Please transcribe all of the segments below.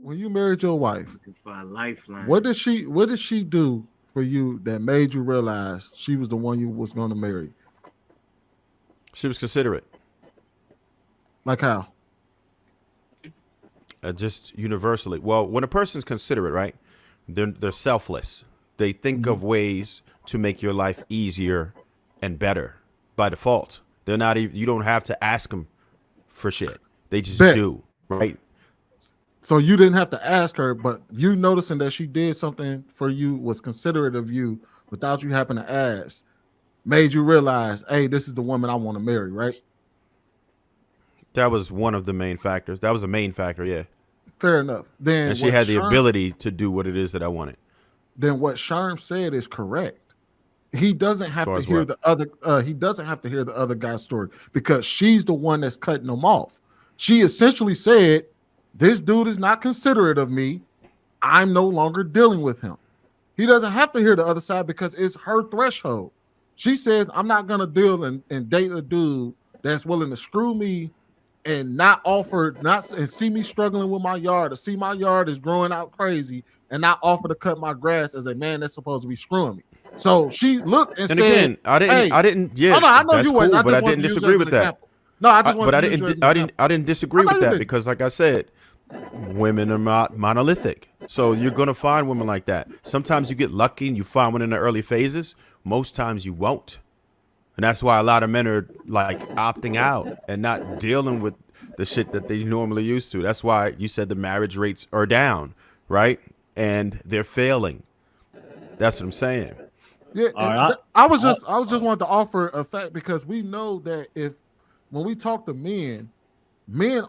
when you married your wife, for a lifeline. what did she do for you that made you realize she was the one you was going to marry? She was considerate. Like how? Just universally. Well, when a person's considerate, right? They're selfless. They think of ways to make your life easier and better by default. They're not even. You don't have to ask them for shit. They just do, right? So you didn't have to ask her, but you noticing that she did something for you, was considerate of you without you having to ask, made you realize, hey, this is the woman I want to marry, right? That was one of the main factors. That was a main factor, yeah. Fair enough. Then and she had the ability to do what it is that I wanted. Then what Sharm said is correct. He doesn't have to hear the other. He doesn't have to hear the other guy's story because she's the one that's cutting him off. She essentially said, "This dude is not considerate of me. I'm no longer dealing with him." He doesn't have to hear the other side because it's her threshold. She says, "I'm not gonna deal and date a dude that's willing to screw me and not see me struggling with my yard, or see my yard is growing out crazy, and not offer to cut my grass as a man that's supposed to be screwing me." So she looked and said, again, I didn't. Yeah, I know you cool, went, but I didn't disagree with that. No, I just want to I didn't disagree with that because, like I said, women are not monolithic. So you're gonna find women like that. Sometimes you get lucky and you find one in the early phases. Most times you won't. And that's why a lot of men are like opting out and not dealing with the shit that they normally used to. That's why you said the marriage rates are down, right? And they're failing. That's what I'm saying. Yeah, I was just wanting to offer a fact because we know that when we talk to men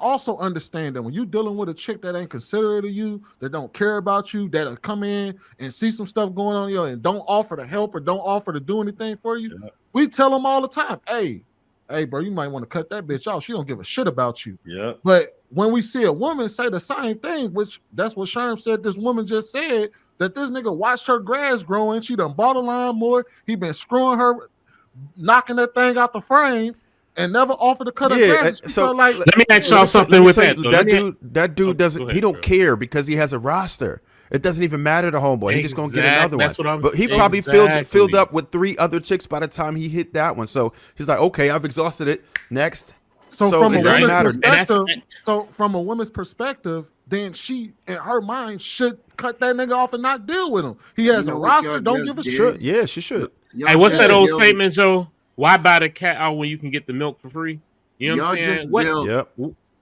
also understand that when you're dealing with a chick that ain't considerate of you, that don't care about you, that'll come in and see some stuff going on and don't offer to help or don't offer to do anything for you. Yeah. We tell them all the time, hey, bro, you might want to cut that bitch off. She don't give a shit about you. Yeah. But when we see a woman say the same thing, which that's what Sharm said, this woman just said, that this nigga watched her grass growing. She done bought a lawnmower. He been screwing her, knocking that thing out the frame, and never offered to cut her grass. So like, let me ask y'all something with that. That dude doesn't. He don't care because he has a roster. It doesn't even matter to homeboy. He just gonna get another one. But he probably filled up with 3 other chicks by the time he hit that one. So he's like, okay, I've exhausted it. Next. So from a woman's perspective, then she, in her mind, should cut that nigga off and not deal with him. He has a roster. Don't give a shit. Yeah, she should. Hey, what's that old statement, Joe? Why buy the cat out when you can get the milk for free? You know what I'm saying?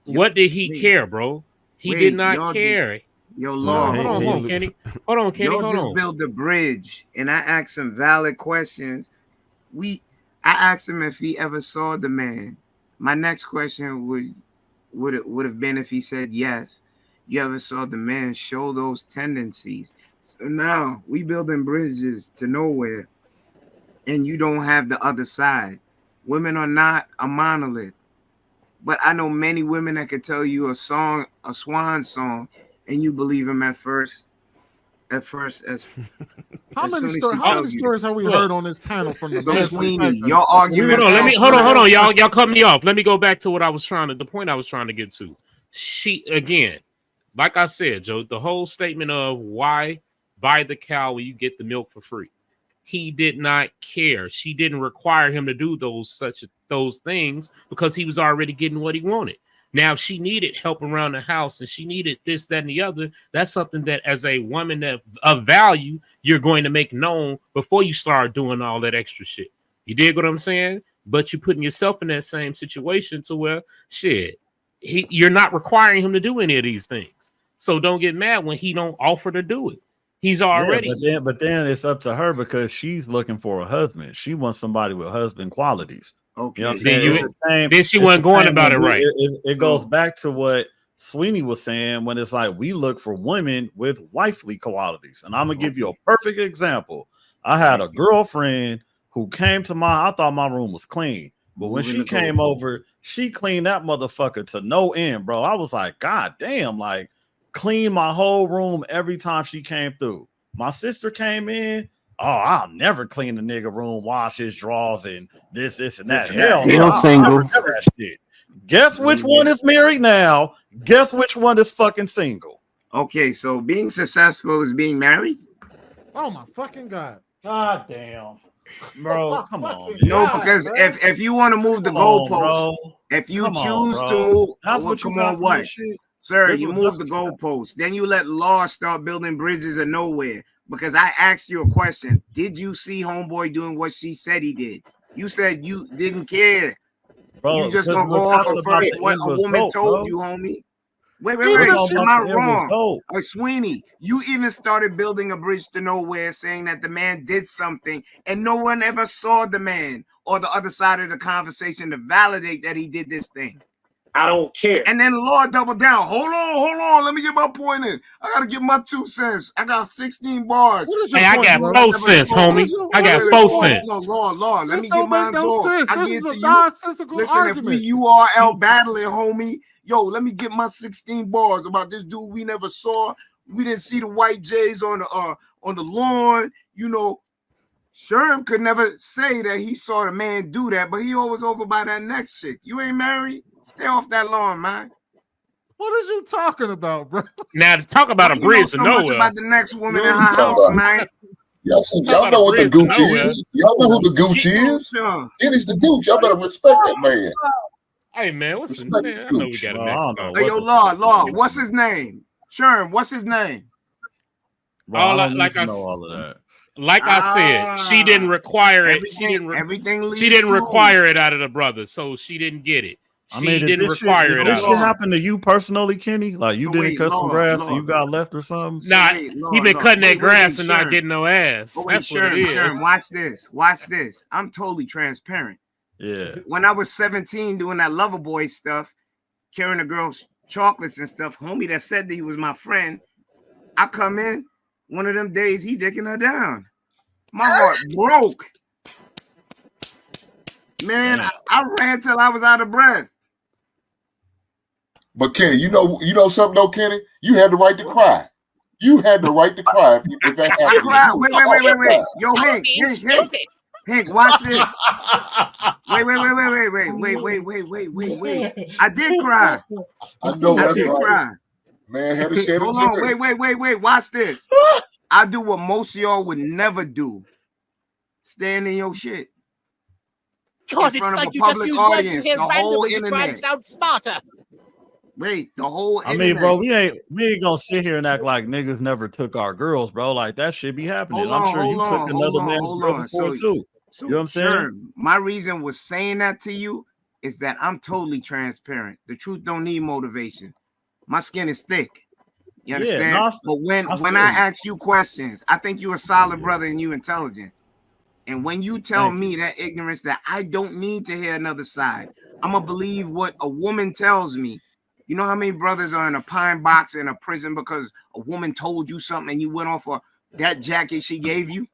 What did he care, bro? He did not care. Yo, Lord. Hold on, Kenny. Hold on. Just build the bridge, and I asked him valid questions. I asked him if he ever saw the man. My next question would have been if he said yes. You ever saw the man show those tendencies? So now we building bridges to nowhere, and you don't have the other side. Women are not a monolith, but I know many women that could tell you a swan song, and you believe him at first. How many stories have we heard on this panel from the Sweeney? Your argument. Hold on. Y'all cut me off. Let me go back to the point I was trying to get to. She, again, like I said, Joe, the whole statement of why buy the cow when you get the milk for free. He did not care. She didn't require him to do those things because he was already getting what he wanted. Now, if she needed help around the house and she needed this, that, and the other, that's something that as a woman of value, you're going to make known before you start doing all that extra shit. You dig what I'm saying? But you're putting yourself in that same situation to where, you're not requiring him to do any of these things. So don't get mad when he don't offer to do it. He's already. Yeah, but then it's up to her because she's looking for a husband. She wants somebody with husband qualities. Okay. You know what I'm saying? Then she wasn't going about it right. It goes back to what Sweeney was saying when it's like we look for women with wifely qualities. And I'm going to give you a perfect example. I had a girlfriend who came to I thought my room was clean. But when she came over, she cleaned that motherfucker to no end, bro. I was like, God damn, like clean my whole room every time she came through. My sister came in. Oh, I'll never clean the nigga room, wash his drawers and this and that. Hell no, single. Guess which one is married now? Guess which one is fucking single? Okay, so being successful is being married? Oh my fucking God. God damn. Bro, come on, man. No, because if you want to move the goalposts, if you choose to move, that's what come you got on, what? shit. Sir, you move the goalposts. Then you let law start building bridges of nowhere. Because I asked you a question. Did you see homeboy doing what she said he did? You said you didn't care. Bro, you just gonna go off of first what a woman told you, homie. Wait. Am I wrong? Like Sweeney, you even started building a bridge to nowhere, saying that the man did something, and no one ever saw the man or the other side of the conversation to validate that he did this thing. I don't care. And then the Lord doubled down. Hold on. Let me get my point in. I gotta get my 2 cents. I got 16 bars. Hey, I got 4 cents, homie. I got 4 cents. No, Lord. Let me get mine on. This is a nonsensical argument. If we URL battling, homie, yo, let me get my 16 bars about this dude we never saw. We didn't see the white J's on the lawn. You know, Sherm could never say that he saw the man do that, but he always over by that next chick. You ain't married? Stay off that lawn, man. What is you talking about, bro? Now to talk about a bridge to nowhere. Much about the next woman in her house, man. Y'all know what the gooch is. Y'all know who the gooch is. It is the gooch. Y'all better respect that man. Hey man, what's his name? I know we got a next. Hey, yo, Lord, what's his name? Sherm, what's his name? Like I said, she didn't require it. She didn't require it out of the brother, so she didn't get it. She didn't require it. Did this shit happen to you personally, Kenny? Like you didn't cut some grass and you got left or something? Nah, he been cutting that grass and not getting no ass. That's what it is. Sherm, watch this. I'm totally transparent. Yeah. When I was 17 doing that lover boy stuff, carrying the girls chocolates and stuff, homie that said that he was my friend, I come in, one of them days he dicking her down. My heart broke. Man, I ran till I was out of breath. But Kenny, you know something though, Kenny? You had the right to cry. You had the right to cry if that happened. Wait. Yo, Hank, watch this. Wait. I did cry. I know that's right. Man, had to shed a tear. Hold on, wait. Watch this. I do what most of y'all would never do. Stand in your shit. God, it's like you just use words in here randomly to try and sound smarter. Wait, the whole internet. I mean, bro, we ain't gonna sit here and act like niggas never took our girls, bro. Like that shit be happening. I'm sure you took another man's girl before too. So, you know what I'm saying? My reason was saying that to you is that I'm totally transparent. The truth don't need motivation. My skin is thick. You understand? Yeah, but when I ask you questions, I think you're a solid brother and you intelligent. And when you tell me that ignorance that I don't need to hear another side, I'm gonna believe what a woman tells me. You know how many brothers are in a pine box in a prison because a woman told you something and you went off for that jacket she gave you?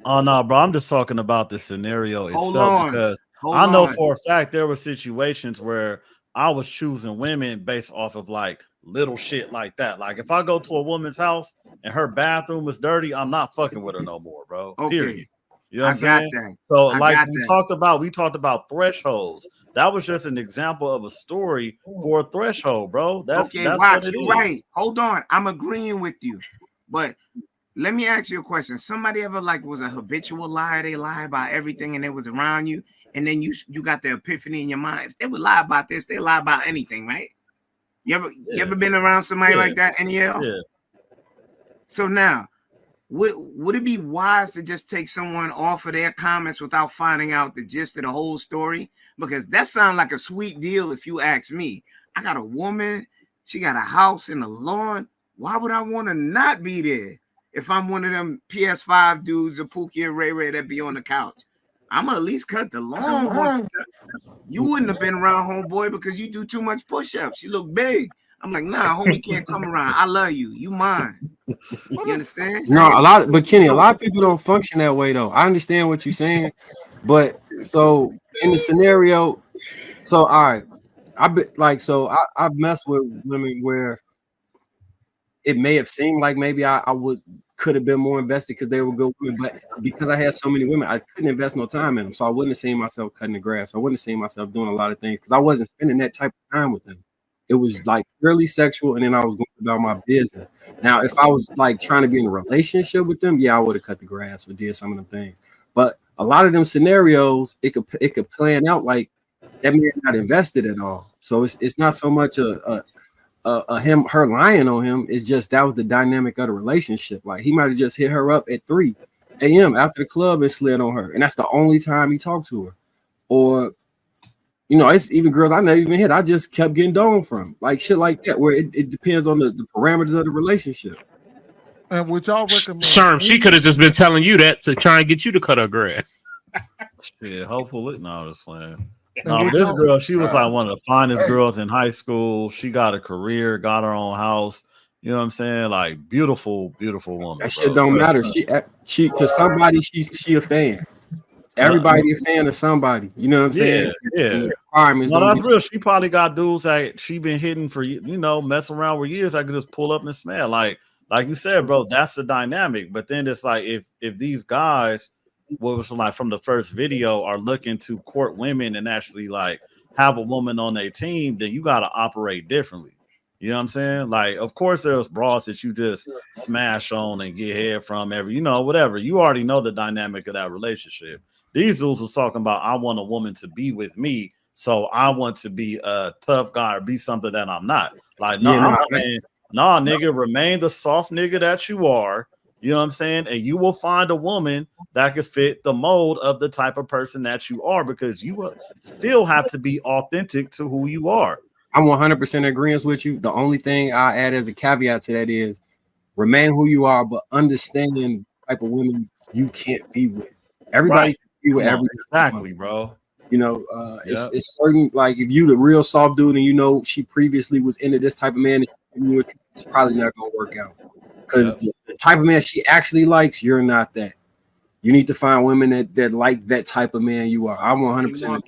Oh no, bro. I'm just talking about the scenario itself because I know for a fact there were situations where I was choosing women based off of like little shit like that. Like if I go to a woman's house and her bathroom is dirty, I'm not fucking with her no more, bro. Okay. Period. You know what I'm saying? So like we talked about thresholds. That was just an example of a story for a threshold, bro. That's what it is. Right. Hold on. I'm agreeing with you. But let me ask you a question. Somebody ever was a habitual liar? They lie about everything and it was around you. And then you got the epiphany in your mind. If they would lie about this, they lie about anything, right? You ever been around somebody like that, NEL? Yeah. So now, would it be wise to just take someone off of their comments without finding out the gist of the whole story? Because that sounds like a sweet deal if you ask me. I got a woman, she got a house and a lawn. Why would I want to not be there if I'm one of them PS5 dudes or Pookie and Ray that be on the couch? I'm gonna at least cut the lawn. You wouldn't have been around homeboy because you do too much push-ups. You look big. I'm like, nah, homie can't come around. I love you. You mine. You understand? No, but Kenny, a lot of people don't function that way though. I understand what you're saying, but so in the scenario, so all right, I've messed with women where it may have seemed like maybe I could have been more invested because they were good women, but because I had so many women, I couldn't invest no time in them. So I wouldn't have seen myself cutting the grass. I wouldn't have seen myself doing a lot of things because I wasn't spending that type of time with them. It was like purely sexual, and then I was going about my business. Now, if I was like trying to be in a relationship with them, yeah, I would have cut the grass or did some of them things. But a lot of them scenarios, it could plan out like that man not invested at all. So it's not so much her lying on him. It's just that was the dynamic of the relationship. Like he might have just hit her up at 3 a.m. after the club and slid on her, and that's the only time he talked to her. Or it's even girls I never even hit. I just kept getting done from like shit like that, where it depends on the parameters of the relationship. And would y'all recommend? Sherm, she could have just been telling you that to try and get you to cut her grass. Yeah, hopefully. No, just playing. No, this girl, she was like one of the finest girls in high school. She got a career, got her own house. You know what I'm saying? Like beautiful, beautiful woman. That shit don't matter. She to somebody, she a fan. Everybody a fan of somebody. You know what I'm saying? Yeah. No, that's real. She probably got dudes that she been hitting for messing around with years. I could just pull up and smell. Like you said, bro, that's the dynamic. But then it's like if these guys, what was like from the first video, are looking to court women and actually like have a woman on their team, then you gotta operate differently. You know what I'm saying? Like, of course, there's bras that you just smash on and get head from whatever. You already know the dynamic of that relationship. These dudes was talking about, I want a woman to be with me, so I want to be a tough guy or be something that I'm not. Like, nigga, remain the soft nigga that you are. You know what I'm saying? And you will find a woman that could fit the mold of the type of person that you are, because you will still have to be authentic to who you are. I'm 100% agreeing with you. The only thing I add as a caveat to that is remain who you are, but understanding the type of women you can't be with. Everybody can be with everybody. Exactly, bro. It's certain, like if you the real soft dude and she previously was into this type of man, it's probably not gonna work out. Because the type of man she actually likes, you're not that. You need to find women that like that type of man you are. I'm 100%.